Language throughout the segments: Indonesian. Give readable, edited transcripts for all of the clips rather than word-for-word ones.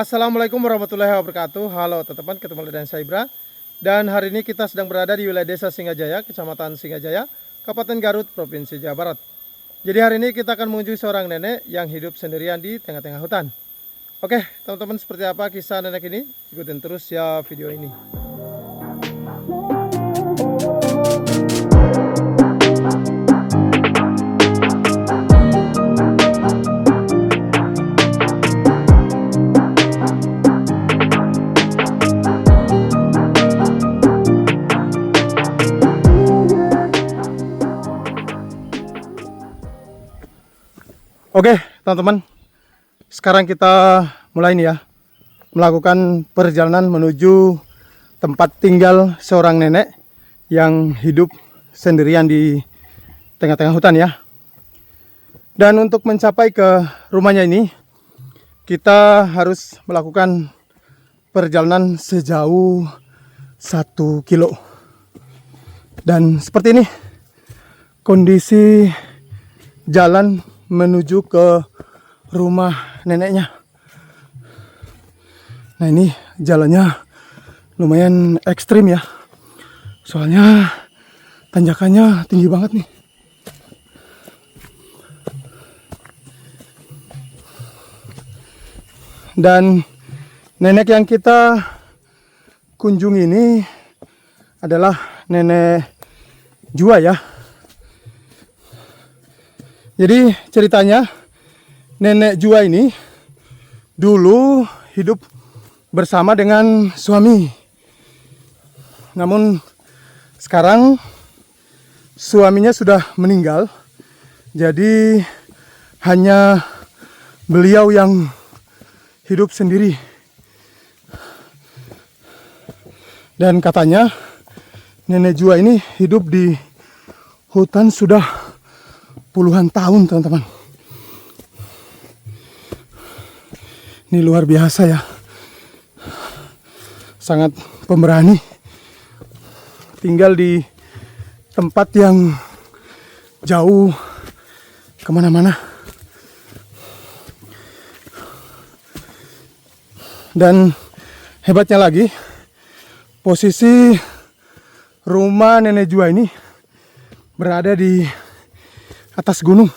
Assalamualaikum warahmatullahi wabarakatuh. Halo teman-teman, ketemu lagi dengan saya Ibra. Dan hari ini kita sedang berada di wilayah Desa Singgajaya, Kecamatan Singgajaya, Kabupaten Garut, Provinsi Jawa Barat. Jadi hari ini kita akan mengunjungi seorang nenek yang hidup sendirian di tengah-tengah hutan. Oke, teman-teman, seperti apa kisah nenek ini? Ikutin terus ya video ini. Oke, teman-teman, sekarang kita mulai nih ya, melakukan perjalanan menuju tempat tinggal seorang nenek yang hidup sendirian di tengah-tengah hutan ya. Dan untuk mencapai ke rumahnya ini, kita harus melakukan perjalanan sejauh 1 kilo. Dan seperti ini kondisi jalan menuju ke rumah neneknya. Nah, ini jalannya lumayan ekstrim ya, soalnya tanjakannya tinggi banget nih. Dan nenek yang kita kunjungi ini adalah nenek Jua ya. Jadi ceritanya nenek Jua ini dulu hidup bersama dengan suami. Namun sekarang suaminya sudah meninggal. Jadi hanya beliau yang hidup sendiri. Dan katanya nenek Jua ini hidup di hutan sudah puluhan tahun, teman-teman. Ini luar biasa ya, sangat pemberani, tinggal di tempat yang jauh kemana-mana. Dan hebatnya lagi, posisi rumah nenek Jua ini berada di atas gunung.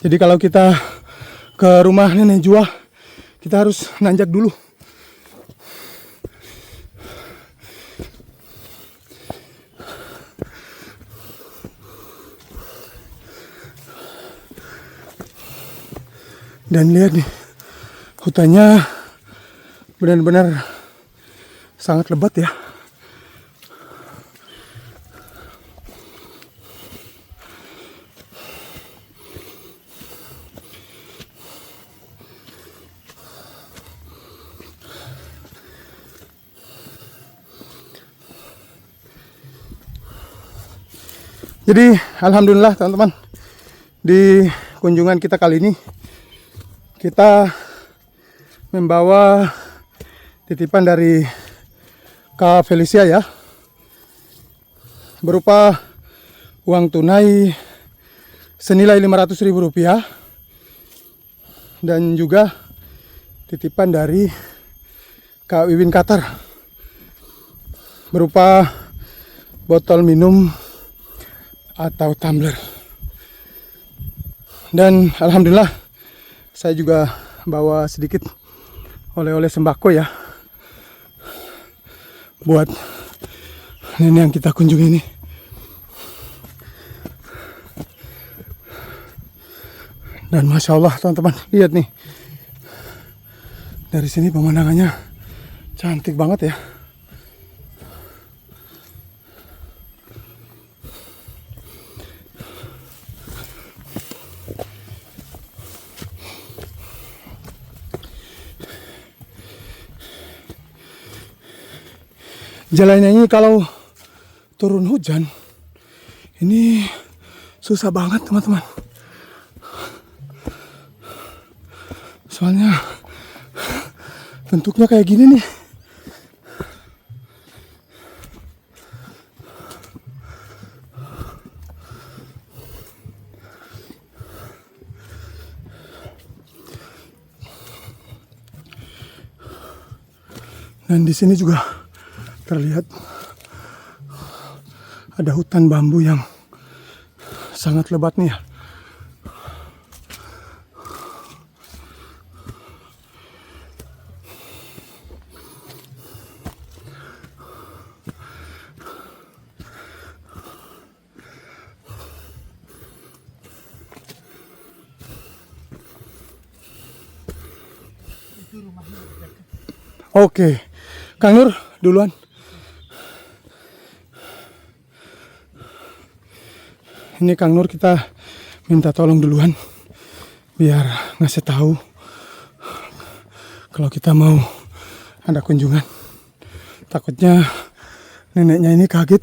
Jadi kalau kita ke rumah nenek Jua, kita harus nanjak dulu. Dan lihat nih, hutannya benar-benar sangat lebat ya. Jadi alhamdulillah teman-teman, di kunjungan kita kali ini kita membawa titipan dari Kak Felicia ya, berupa uang tunai senilai Rp500.000 dan juga titipan dari Kak Wiwin Qatar berupa botol minum atau tumbler. Dan alhamdulillah saya juga bawa sedikit oleh-oleh sembako ya, buat nenek yang kita kunjungi ini. Dan masya Allah teman-teman, lihat nih, dari sini pemandangannya cantik banget ya. Jalannya ini kalau turun hujan ini susah banget teman-teman. Soalnya bentuknya kayak gini nih. Dan di sini juga terlihat ada hutan bambu yang sangat lebat nih ya. Oke, Kang Nur duluan. Ini Kang Nur kita minta tolong duluan biar ngasih tahu kalau kita mau ada kunjungan. Takutnya neneknya ini kaget.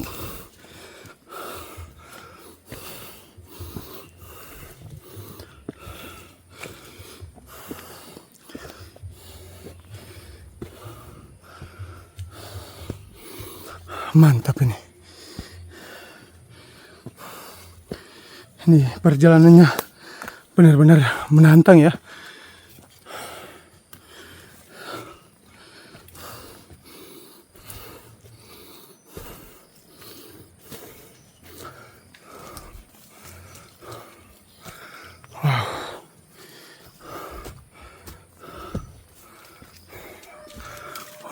Mantap ini. Ini perjalanannya benar-benar menantang ya. Wow.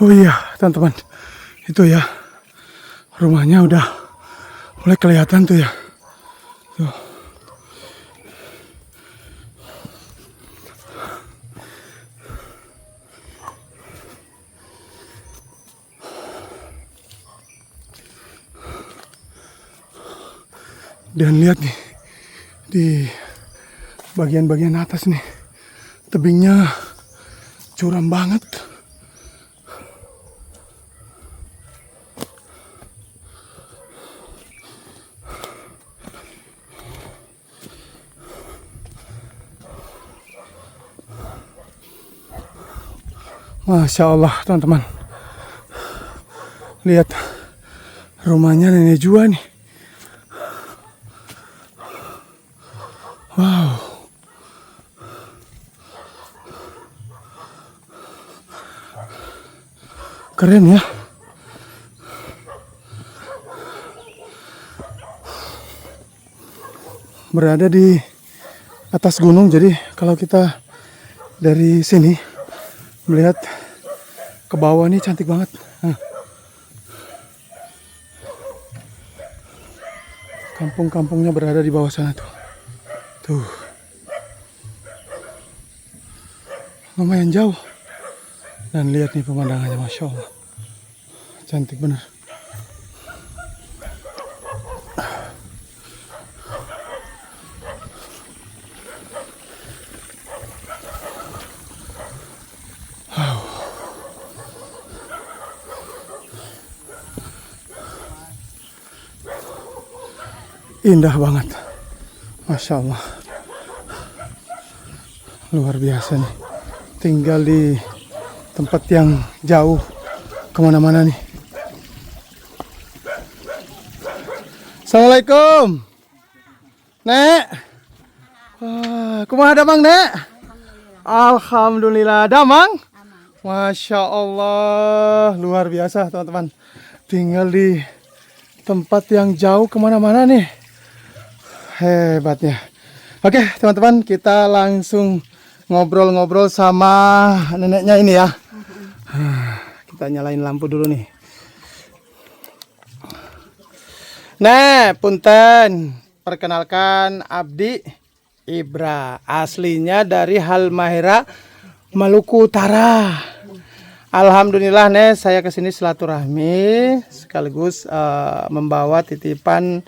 Oh iya, teman-teman. Itu ya. Rumahnya udah mulai kelihatan tuh ya. Tuh. Dan lihat nih di bagian-bagian atas nih, tebingnya curam banget. Masya Allah teman-teman. Lihat rumahnya nenek Jua nih. Wow. Keren ya. Berada di atas gunung, jadi kalau kita dari sini melihat ke bawah ini cantik banget. Nah. Kampung-kampungnya berada di bawah sana tuh. Tuh. Lumayan jauh. Dan lihat nih pemandangannya, Masya Allah. Cantik bener. Indah banget, Masya Allah, luar biasa nih. Tinggal di tempat yang jauh kemana-mana nih. Assalamualaikum, Nek. Wah, kumaha damang, Nek? Alhamdulillah, damang. Masya Allah, luar biasa teman-teman. Tinggal di tempat yang jauh kemana-mana nih. Hebatnya. Oke teman-teman, kita langsung ngobrol-ngobrol sama neneknya ini ya. Kita nyalain lampu dulu nih. Nah, punten, perkenalkan Abdi Ibra, aslinya dari Halmahera, Maluku Utara. Alhamdulillah nih, saya kesini silaturahmi sekaligus membawa titipan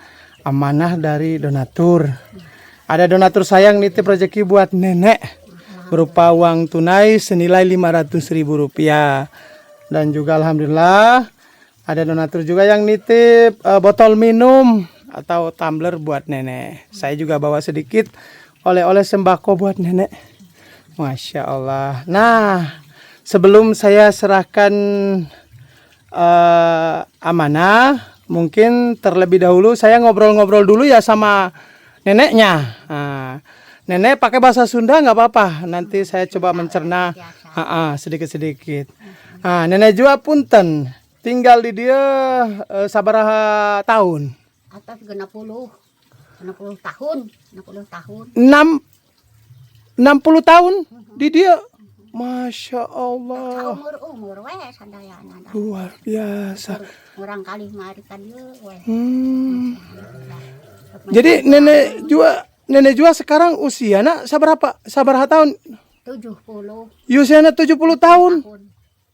amanah dari donatur. Ada donatur sayang nitip rezeki buat nenek berupa uang tunai senilai Rp500.000. Dan juga alhamdulillah ada donatur juga yang nitip botol minum atau tumbler buat nenek. Saya juga bawa sedikit oleh-oleh sembako buat nenek. Masya Allah. Nah, sebelum saya serahkan amanah, mungkin terlebih dahulu saya ngobrol-ngobrol dulu ya sama neneknya. Nenek pakai bahasa Sunda nggak apa-apa. Nanti saya coba mencerna sedikit-sedikit. Ah, Nenek Jua punten tinggal di dia sabaraha tahun? Atas 60 tahun, 60 tahun. 60 tahun di dia. Masya Allah. Umur we sadayana. Luar biasa. Orang kali mari ka dieu we. Jadi Nenek Jua sekarang usianya sabaraha tahun? 70 Usianya 70 tahun. tahun.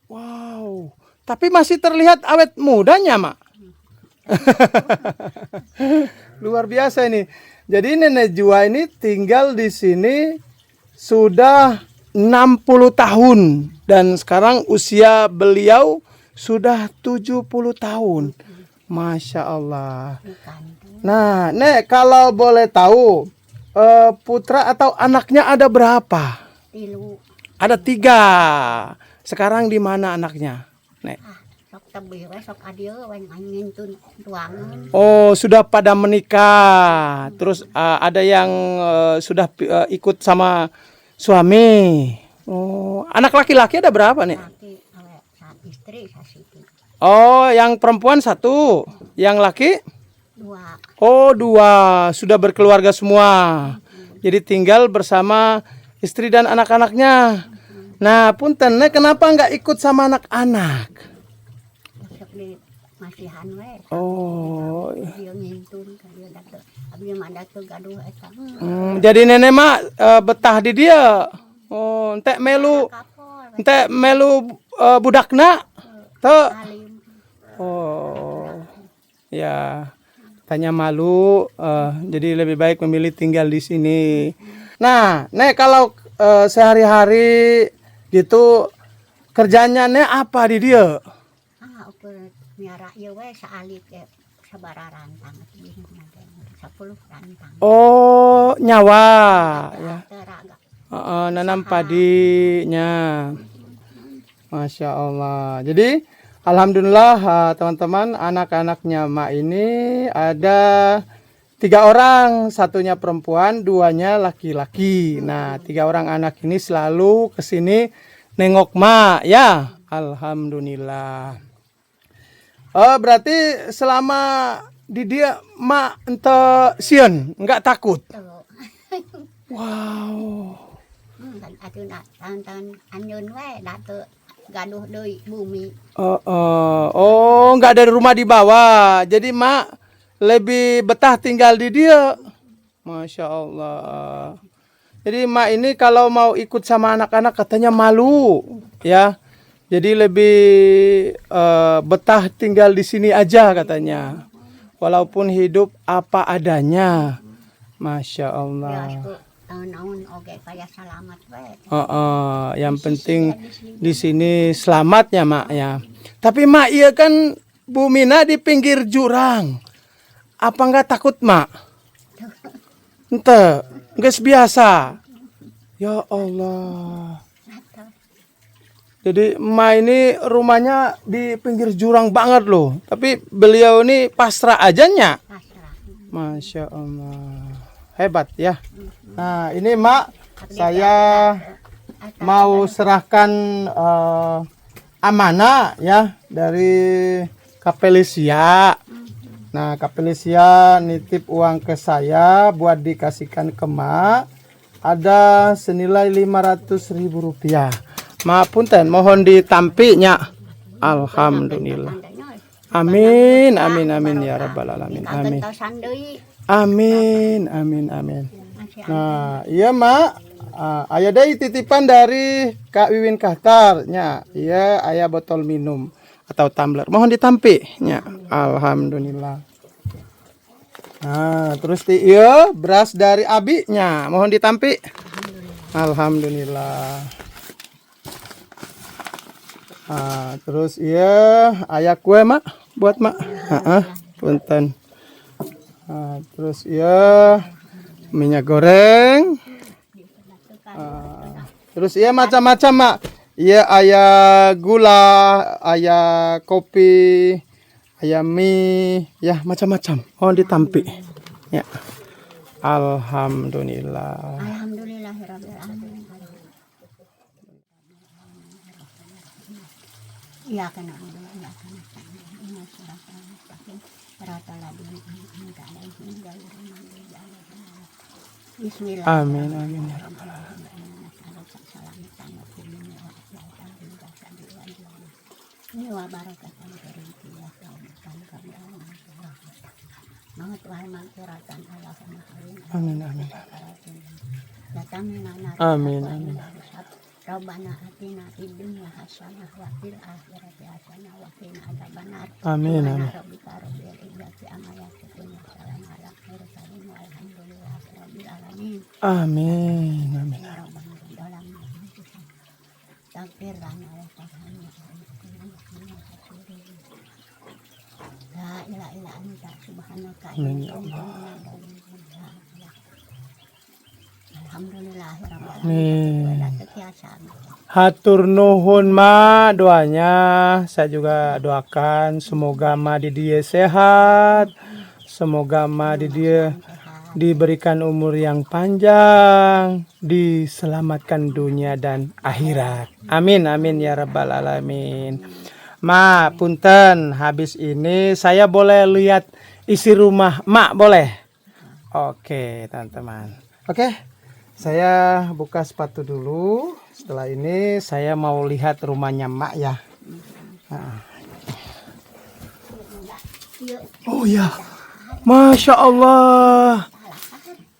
Wow. Tapi masih terlihat awet mudanya, Mak. Luar biasa ini. Jadi Nenek Jua ini tinggal di sini sudah 60 tahun dan sekarang usia beliau sudah 70 tahun. Masya Allah. Nah, Nek, kalau boleh tahu putra atau anaknya ada berapa? Tilu. Ada 3. Sekarang di mana anaknya, Nek? Sok tebih we sok adieu we ngintun ruangan. Oh, sudah pada menikah. Terus ada yang sudah ikut sama suami. Oh, anak laki-laki ada berapa, Nek? Laki saat istri sasiti. Oh, yang perempuan 1, yang laki? 2. Oh, 2. Sudah berkeluarga semua. Jadi tinggal bersama istri dan anak-anaknya. Nah, punten, Nek, kenapa nggak ikut sama anak-anak? Sok di masihan we. Oh, Dia ngintun ka dieu dateu. Abdi mah dateu gaduh eta. jadi nenek mak betah di dia. Oh, ente melu budakna. Teu. Alim. Oh, ya. Tanya malu, jadi lebih baik memilih tinggal di sini. Nah, Nek, kalau sehari-hari gitu kerjanya Nek apa di dia? Ukur miara ieu we saalit ge sabaraha rantang 10 rantang. Oh, nyawa ya. Teraga. Nanam padinya. Masya Allah. Jadi alhamdulillah teman-teman, anak-anaknya Mak ini ada 3 orang, 1-nya perempuan, 2-nya laki-laki. Nah, 3 orang anak ini selalu kesini nengok Mak ya. Alhamdulillah. Oh, berarti selama di dia Mak ente sieun, enggak takut. Tuh. Wow. Atuna tantan anyun we dateu gaduh deui bumi. Oh, enggak ada rumah di bawah. Jadi Mak lebih betah tinggal di dia. Masya Allah. Jadi Mak ini kalau mau ikut sama anak-anak katanya malu, ya. Jadi lebih betah tinggal di sini aja katanya. Walaupun hidup apa adanya. Masya Allah. Naon oge kaya selamat we. Yang penting di sini selamatnya Mak ya. Tapi Mak, iya kan Bumina di pinggir jurang. Apa enggak takut Mak? Ente, enggak biasa. Ya Allah. Jadi Mak ini rumahnya di pinggir jurang banget loh. Tapi beliau ini pasrah ajanya. Pasrah. Masya Allah. Hebat ya. Nah ini Mak, saya mau serahkan amanah ya dari Kapelisia. Nah Kapelisia nitip uang ke saya buat dikasihkan ke Mak. Ada senilai Rp500.000. Mak punten, mohon ditampinya. Alhamdulillah. Amin, amin, amin ya rabbal alamin. Amin. Amin, amin, amin. Nah, iya Mak. Aya deui titipan dari Kak Wiwin Kahtarnya. Iya, aya botol minum atau tumbler. Mohon ditampi nya. Alhamdulillah. Nah, terus iya beras dari Abinya. Mohon ditampi. Alhamdulillah. Terus iya aya kue Mak buat Mak. Punten. Terus ya minyak goreng. Terus ya macam-macam Mak. Iya ayah gula, ayah kopi, ayah mie, ya macam-macam. Mohon ditampi. Ya. Alhamdulillah. Alhamdulillahirabbil alamin. Iya kena udah ya kena ini surat pakai rata lagi ini ada hingga Bismillah. Amin amin ya. Ini wa barakatan ya Amin amin. Amin Amin. Rabbana atina fid dunya hasanah wa fil akhirati hasanah wa qina adzabannar. Amin, amin. Rabbika rabbil izzati amma yasifun wa salamun alal mursalin walhamdulillahi rabbil alamin. Amin amin. Ya Rabbana dalam takbir lana wa tahmid. La ilaha illa anta subhanaka Amin, ya Alhamdulillahirrahmanirrahim. Hatur nuhun ma doanya. Saya juga doakan semoga ma di dia sehat. Semoga ma di dia diberikan umur yang panjang, diselamatkan dunia dan akhirat. Amin amin ya rabbal alamin. Ma, punten, habis ini saya boleh lihat isi rumah Mak boleh? Oke, teman-teman. Oke. Saya buka sepatu dulu. Setelah ini saya mau lihat rumahnya Mak ya. Nah. Oh ya, Masya Allah,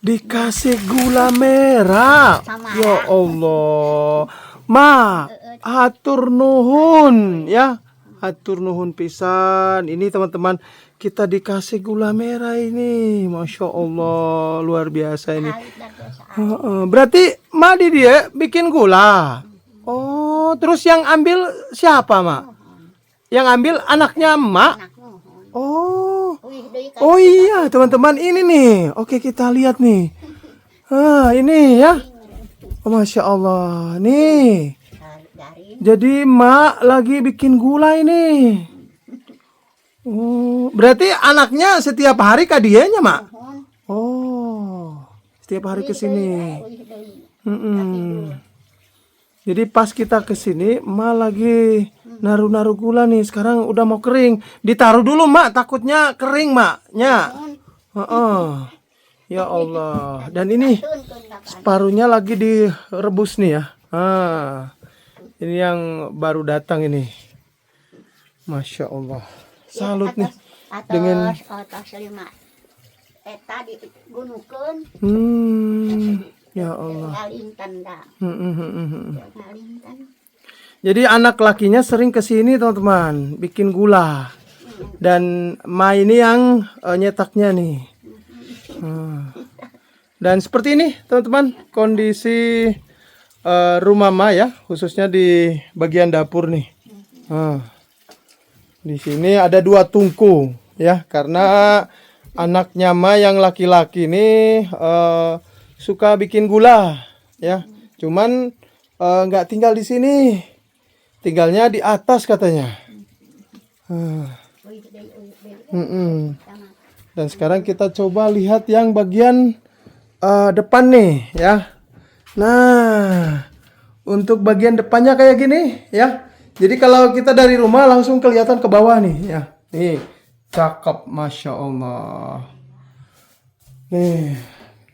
dikasih gula merah. Ya Allah, Ma, hatur nuhun ya, hatur nuhun pisan. Ini teman-teman, kita dikasih gula merah ini, Masya Allah, luar biasa ini. Berarti Ma di dia bikin gula. Oh, terus yang ambil siapa, Ma? Yang ambil anaknya Mak? Oh iya, teman-teman, ini nih. Oke, kita lihat nih. Ini ya. Oh, Masya Allah, nih. Jadi Mak lagi bikin gula ini. Oh, berarti anaknya setiap hari ke dianya, Mak? Oh, setiap hari ke sini. Jadi pas kita ke sini, Mak lagi naruh-naruh gula nih. Sekarang udah mau kering. Ditaruh dulu, Mak. Takutnya kering, Mak-nya. Ya Allah. Dan ini separuhnya lagi direbus nih ya. Ini yang baru datang ini. Masya Allah. Salut nih dengan tadi gunukeun ya Allah. Ngalintan. Jadi anak lakinya sering kesini teman-teman, bikin gula. Dan Ma ini yang nyetaknya nih. Dan seperti ini teman-teman kondisi rumah Ma ya, khususnya di bagian dapur nih. Di sini ada 2 tungku ya, karena anaknya Ma yang laki-laki ini suka bikin gula ya. Cuman nggak tinggal di sini, tinggalnya di atas katanya. Dan sekarang kita coba lihat yang bagian depan nih ya. Nah, untuk bagian depannya kayak gini ya. Jadi kalau kita dari rumah langsung kelihatan ke bawah nih ya. Nih, cakep, Masya Allah. Nih,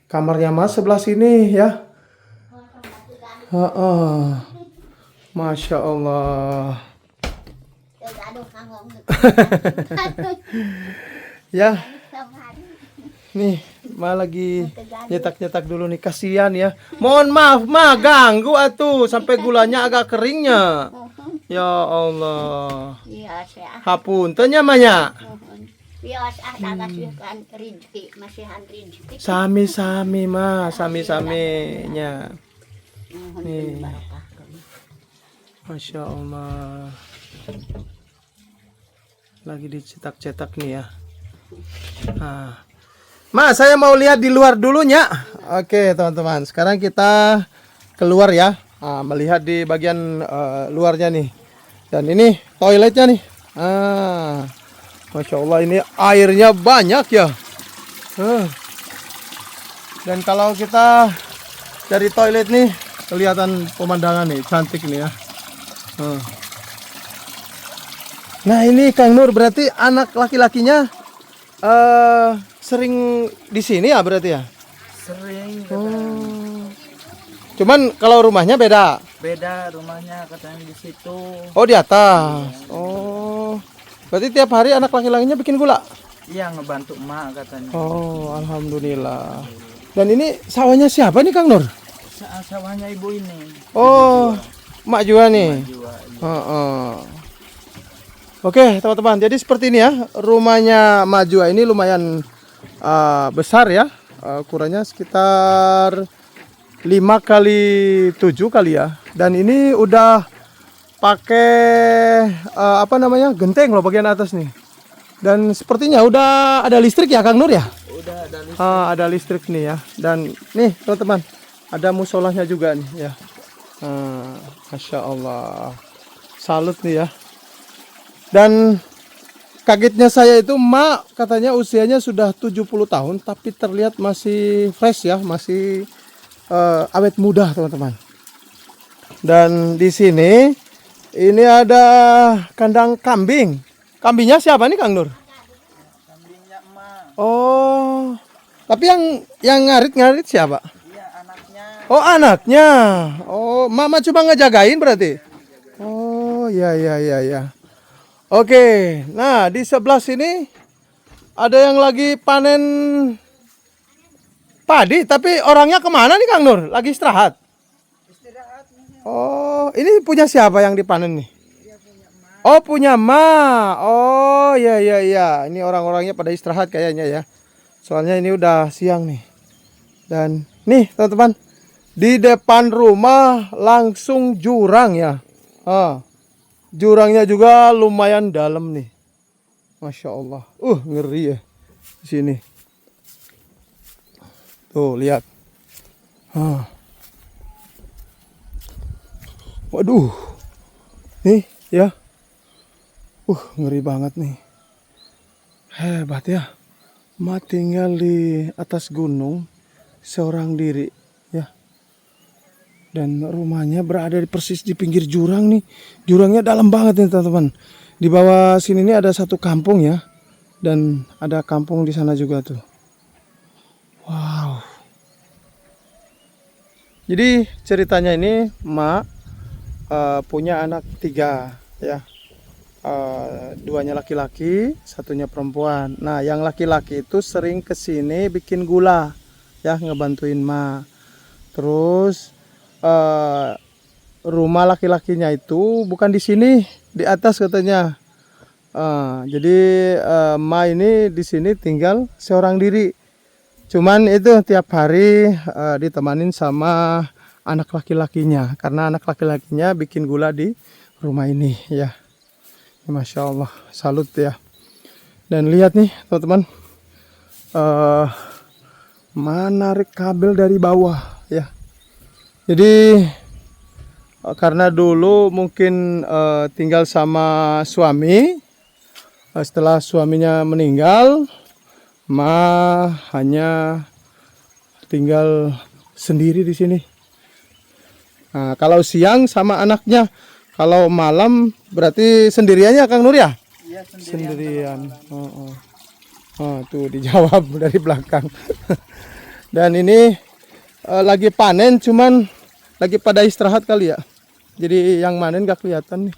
kamarnya Mas sebelah sini ya. Masya Allah. Ya. Nih, Ma lagi nyetak-nyetak dulu nih, kasihan ya. Mohon maaf, Ma, ganggu atuh sampai gulanya agak keringnya. Ya Allah. Hapunten nya, Ma nya. Sami-sami, Ma, sami-saminya. Nih. Masya Allah. Lagi dicetak-cetak nih ya. Ma, saya mau lihat di luar dulunya. Oke, teman-teman. Sekarang kita keluar ya. Melihat di bagian luarnya nih. Dan ini toiletnya nih. Masya Allah, ini airnya banyak ya. Dan kalau kita dari toilet nih, kelihatan pemandangan nih, cantik nih ya. Nah ini Kang Nur berarti anak laki-lakinya sering di sini ya berarti ya? Sering. Cuman kalau rumahnya beda. Beda rumahnya katanya di situ. Oh di atas. Oh. Berarti tiap hari anak laki-lakinya bikin gula? Iya ngebantu emak katanya. Oh alhamdulillah. Dan ini sawahnya siapa nih Kang Nur? Sawahnya ibu ini. Oh, Mak Jua nih. Jiwa. Oke teman-teman, jadi seperti ini ya rumahnya Mak Jua ini lumayan besar ya, ukurannya sekitar 5 kali 7 kali ya. Dan ini udah pakai apa namanya genteng loh bagian atas nih. Dan sepertinya udah ada listrik ya Kang Nur ya? Udah ada listrik. Ada listrik nih ya. Dan nih teman-teman, ada musolahnya juga nih ya. Masya Allah, salut nih ya. Dan kagetnya saya itu Mak katanya usianya sudah 70 tahun tapi terlihat masih fresh ya, masih awet muda teman-teman. Dan di sini ini ada kandang kambing. Kambingnya siapa nih Kang Nur? Kambingnya emak. Oh, tapi yang ngarit siapa? Iya anaknya. Oh anaknya. Oh Mama cuma ngejagain berarti. Oh ya. Oke, nah di sebelah sini ada yang lagi panen padi, tapi orangnya kemana nih Kang Nur? Lagi istirahat? Oh, ini punya siapa yang dipanen nih? Oh punya Ma. Oh ya. Ini orang-orangnya pada istirahat kayaknya ya. Soalnya ini udah siang nih. Dan nih teman-teman, di depan rumah langsung jurang ya. Jurangnya juga lumayan dalam nih. Masya Allah. Ngeri ya di sini. Tuh lihat. Waduh. Nih ya. Ngeri banget nih. Hebat ya. Ma tinggal di atas gunung seorang diri ya. Dan rumahnya berada persis di pinggir jurang nih. Jurangnya dalam banget nih teman-teman. Di bawah sini nih ada satu kampung ya. Dan ada kampung di sana juga tuh. Wow. Jadi ceritanya ini Mak punya anak 3 ya. 2-nya laki-laki, 1-nya perempuan. Nah yang laki-laki itu sering kesini bikin gula ya, ngebantuin Ma. Terus rumah laki-lakinya itu bukan di sini, di atas katanya. Jadi Ma ini di sini tinggal seorang diri. Cuman itu tiap hari ditemanin sama anak laki-lakinya, karena anak laki-lakinya bikin gula di rumah ini ya. Masya Allah, salut ya. Dan lihat nih teman-teman, menarik kabel dari bawah ya. Jadi karena dulu mungkin tinggal sama suami, setelah suaminya meninggal, Ma hanya tinggal sendiri di sini. Nah, kalau siang sama anaknya, kalau malam berarti sendiriannya Kang Nur ya? Iya Sendirian. Tuh dijawab dari belakang. Dan ini lagi panen, cuman lagi pada istirahat kali ya. Jadi yang manen gak kelihatan nih.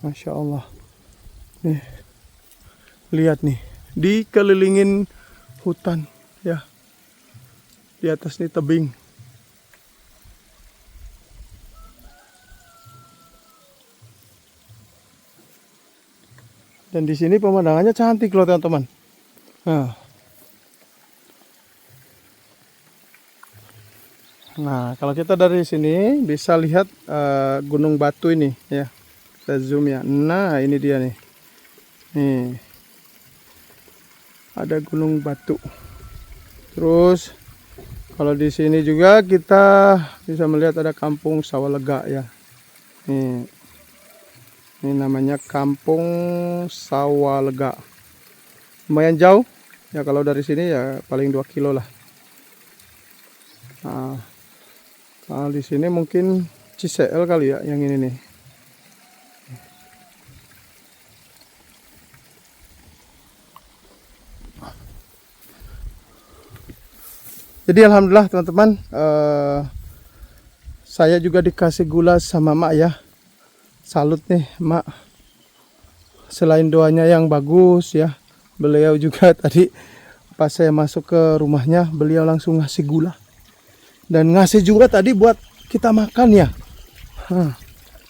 Masya Allah. Nih, lihat nih, dikelilingin hutan ya. Di atas nih tebing. Dan di sini pemandangannya cantik loh teman-teman. Nah, kalau kita dari sini bisa lihat Gunung Batu ini ya. Kita zoom ya. Nah, ini dia nih. Nih. Ada Gunung Batu. Terus kalau di sini juga kita bisa melihat ada Kampung Sawalega ya. Nih. Ini namanya Kampung Sawalega. Lumayan jauh. Ya kalau dari sini ya paling 2 kilo lah. Nah, kalau di sini mungkin CCL kali ya yang ini nih. Jadi alhamdulillah teman-teman, saya juga dikasih gula sama mak ya. Salut nih mak. Selain doanya yang bagus ya, beliau juga tadi pas saya masuk ke rumahnya, beliau langsung ngasih gula. Dan ngasih juga tadi buat kita makan ya.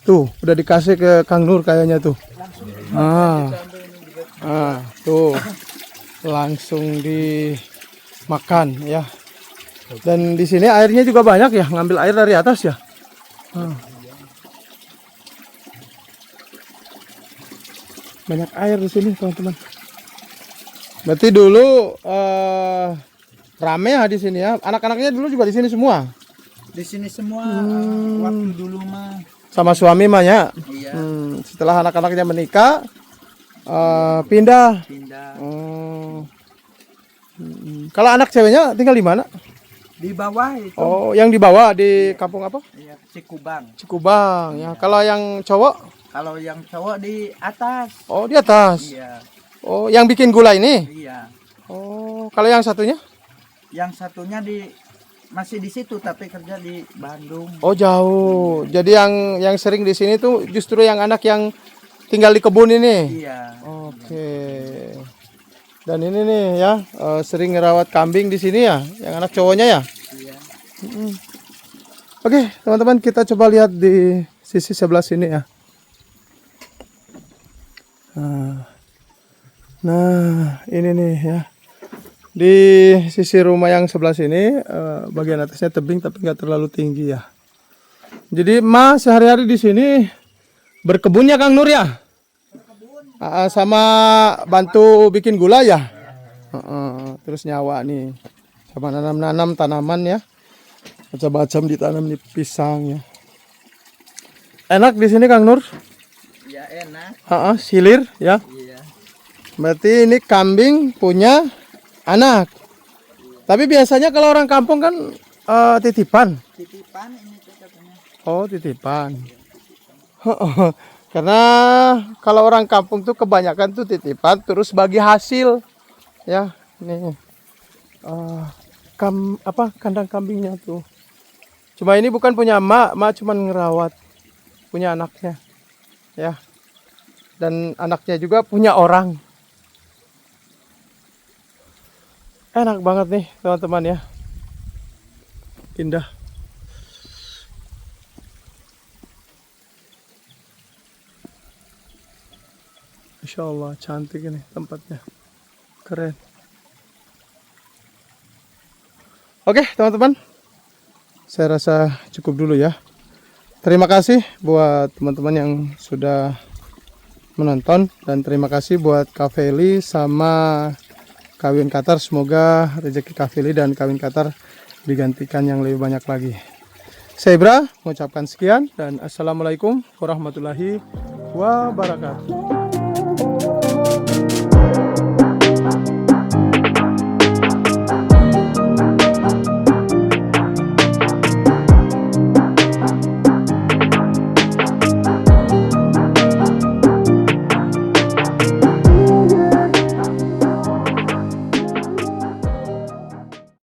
Tuh udah dikasih ke Kang Nur kayaknya tuh. Tuh langsung dimakan ya. Dan di sini airnya juga banyak ya, ngambil air dari atas ya. Banyak air di sini teman-teman. Berarti dulu rame ya di sini ya. Anak-anaknya dulu juga di sini semua. Di sini semua waktu dulu mah. Sama suami mah ya. Iya. Setelah anak-anaknya menikah pindah. Kalau anak ceweknya tinggal di mana? Di bawah itu. Oh, yang di bawah di kampung apa? Iya, Cikubang. Cikubang. Ya. Kalau yang cowok? Kalau yang cowok di atas. Oh, di atas. Iya. Oh, yang bikin gula ini? Iya. Oh, kalau yang satunya? Yang satunya masih di situ tapi kerja di Bandung. Oh, jauh. Jadi yang sering di sini tuh justru yang anak yang tinggal di kebun ini. Iya. Oke. Dan ini nih ya, sering ngerawat kambing di sini ya, yang anak cowoknya ya. Iya. Oke, teman-teman, kita coba lihat di sisi sebelah sini ya. Nah, ini nih ya. Di sisi rumah yang sebelah sini, bagian atasnya tebing tapi nggak terlalu tinggi ya. Jadi Ma sehari-hari di sini berkebun ya Kang Nur ya? Sama bantu bikin gula ya. Terus nyawa nih sama nanam-nanam tanaman ya, macam-macam ditanam di pisang ya. Enak di sini Kang Nur? Ya enak. Silir ya. Iya. Berarti ini kambing punya anak. Tapi biasanya kalau orang kampung kan titipan. Titipan ini tuh katanya. Oh, titipan. Karena kalau orang kampung tuh kebanyakan tuh titipan terus bagi hasil. Ya, nih. Kandang kambingnya tuh. Cuma ini bukan punya mak cuma ngerawat. Punya anaknya. Ya. Dan anaknya juga punya orang. Enak banget nih, teman-teman ya. Indah. Insya Allah cantik ini tempatnya, keren. Oke teman-teman, saya rasa cukup dulu ya. Terima kasih buat teman-teman yang sudah menonton, dan terima kasih buat Kak Feli sama Kawin Qatar. Semoga rezeki Kak Feli dan Kawin Qatar digantikan yang lebih banyak lagi. Saya Ibra mengucapkan sekian dan assalamualaikum warahmatullahi wabarakatuh.